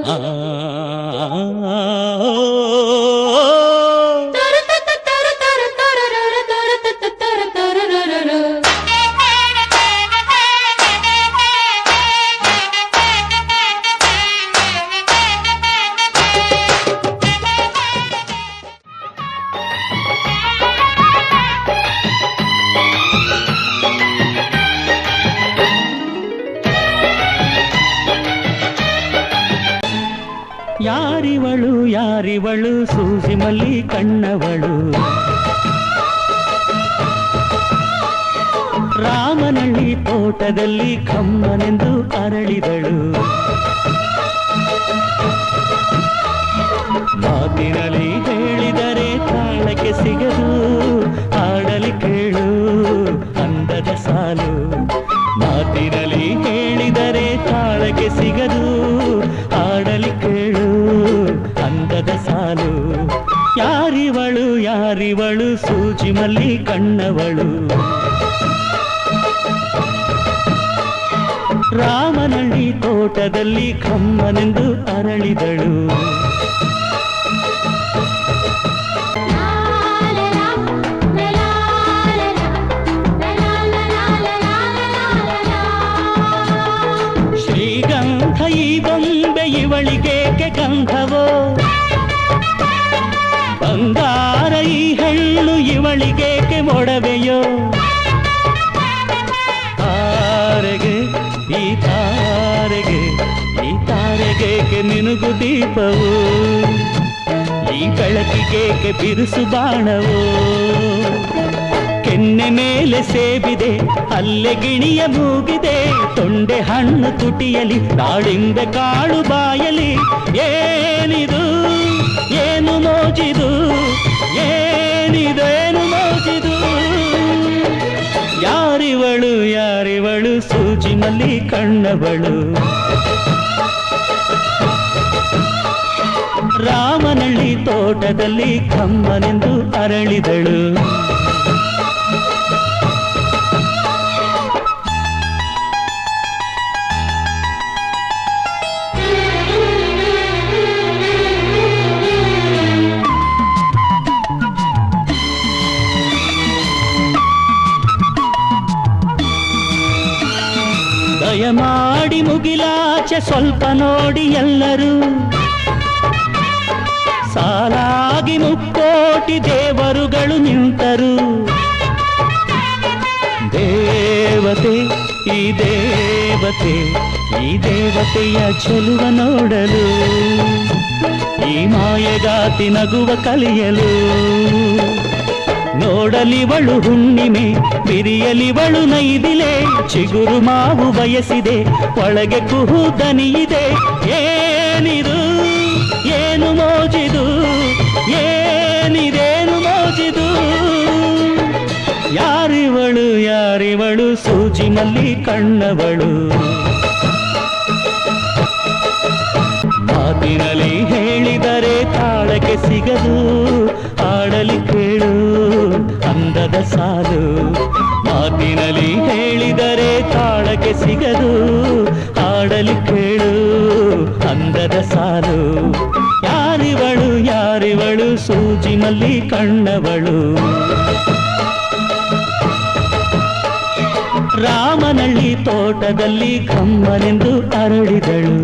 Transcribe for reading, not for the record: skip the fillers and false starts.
ಆ ಯಾರಿವಳು ಯಾರಿವಳು ಸೂಜಿ ಮಲ್ಲಿ ಕಣ್ಣವಳು ರಾಮನಳ್ಳಿ ತೋಟದಲ್ಲಿ ಕಮ್ಮನೆಂದು ಅರಳಿದಳು ಮಾತಿನಲ್ಲಿ ಹೇಳಿದರೆ ತಾಳಕ್ಕೆ ಸಿಗದು ಹಾಡಲಿ ಕೇಳು ಅಂದದ ಸಾಲು ಮಾತಿನಲ್ಲಿ ಹೇಳಿದರೆ ತಾಳಕ್ಕೆ ಸಿಗದು ಹಾಡಲಿ ಕೇಳು ಅಂದದ ಸಾಲು ಯಾರಿವಳು ಯಾರಿವಳು ಸೂಜಿ ಮಲ್ಲಿ ಕಣ್ಣವಳು ರಾಮನಳ್ಳಿ ತೋಟದಲ್ಲಿ ಕಮ್ಮನೆಂದು ಅರಳಿದಳು ಶ್ರೀಗಂಧ ಈ ಬೊಂಬೆ ಇವಳಿಗೇಕೆ ಗಂಧವೋ ಬಂಗಾರ ಈ ಹೆಣ್ಣು ಇವಳಿಗೇಕೆ ಮೊಡವೆಯೋ ತಾರೆಗೆ ಈ ತಾರೆಗೇಕೆ ನಿನಗು ದೀಪವು ಈ ಬೆಳಕಿಗೇಕೆ ಬಿರುಸು ಬಾಣವೋ ಕೆನ್ನೆ ಮೇಲೆ ಸೇಬಿದೆ ಅಲ್ಲೆ ಗಿಣಿಯ ಮೂಗಿದೆ ತೊಂಡೆ ಹಣ್ಣು ತುಟಿಯಲಿ ದಾಳಿಂಬೆ ಕಾಳು ಬಾಯಲಿ ಏನಿದು ಏನು ಮೋಜಿದು ಏನಿದೇನು ಮೋಜಿದು ಯಾರಿವಳು ಯಾರಿವಳು ಸೂಜಿ ಮಲ್ಲಿ ಕಣ್ಣವಳು ರಾಮನಳ್ಳಿ ತೋಟದಲ್ಲಿ ಕಮ್ಮನೆಂದು ಅರಳಿದಳು ದಯಮಾಡಿ ಮುಗಿಲಾಚೆ ಸ್ವಲ್ಪ ನೋಡಿ ಎಲ್ಲರೂ ಸಾಲಾಗಿ ಮುಕ್ಕೋಟಿ ದೇವರುಗಳು ನಿಂತರು ದೇವತೆ ಈ ದೇವತೆ ಈ ದೇವತೆಯ ಚೆಲುವ ನೋಡಲು ಈ ಮಾಯಗಾತಿ ನಗುವ ಕಲಿಯಲು ನೋಡಲಿವಳು ಹುಣ್ಣಿಮೆ ಬಿರಿಯಲಿವಳು ನೈದಿಲೆ ಚಿಗುರು ಮಾವು ಬಯಸಿದೆ ಒಳಗೆ ಕುಹು ದನಿಯಿದೆ ಏನಿದು ಏನು ಮೋಜಿದು ಏನಿದೇನು ಮೋಜಿದು ಯಾರಿವಳು ಯಾರಿವಳು ಸೂಜಿ ಮಲ್ಲಿ ಕಣ್ಣವಳು ಮಾತಿನಲ್ಲಿ ಹೇಳಿದರೆ ತಾಳಕ್ಕೆ ಸಿಗದು ಹಾಡಲಿ ಕೇಳು ಅಂದದ ಸಾಲು ಮಾತಿನಲ್ಲಿ ಹೇಳಿದರೆ ತಾಳಕ್ಕೆ ಸಿಗದು ಹಾಡಲಿ ಕೇಳು ಅಂದದ ಸಾಲು ಯಾರಿವಳು ಯಾರಿವಳು ಸೂಜಿ ಮಲ್ಲಿ ಕಣ್ಣವಳು ರಾಮನಳ್ಳಿ ತೋಟದಲ್ಲಿ ಕಮ್ಮನೆಂದು ಅರಳಿದಳು